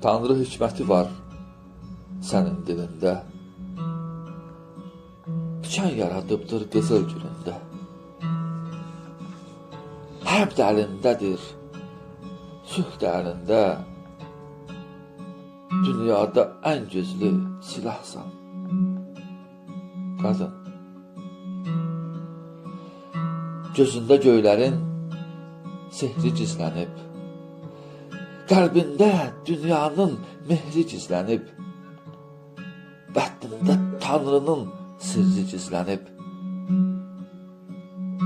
Tanrı hikməti var sənin dilində. Diken yaradıbdır qızıl gülündə. Hərb də əlindədir, sülh də əlində. Dünyada ən güclü silahsan, qadın. Gözündə göylərin sehri gizlənib, qəlbində dünyanın mehri gizlənib, bəddində Tanrının sirri gizlənib.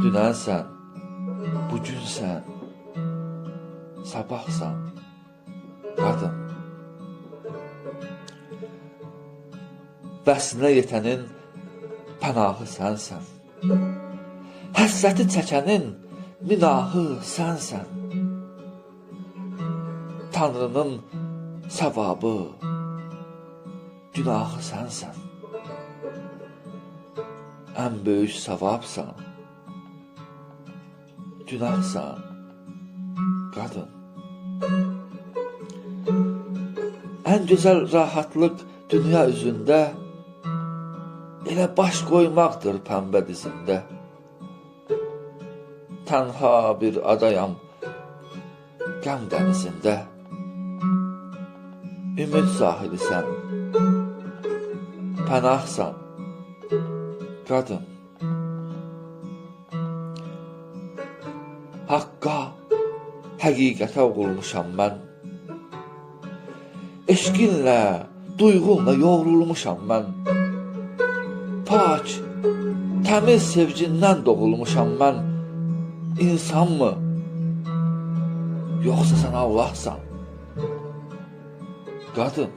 Dünənsən, bugünsən, sabahsan, qadın. Vəslinə yetənin pənahı sənsən, həsrəti çəkənin minahı sənsən. Tanrının səvabı, günahı sənsən. Ən böyük savabsan, günahsan, qadın. Ən gözəl rahatlıq dünya üzündə elə baş qoymaqdır pəmbə dizində. Tənha bir adayam qəm dənizində. Ümid sahilisən, pənahsan, qadın. Haqqa, həqiqətə uğulmuşam mən. Eşqinlə, duyğunla yoğrulmuşam mən. Pak, təmiz sevgindən doğulmuşam mən. İnsan mı? Yoxsa sən Allahsan, qadın.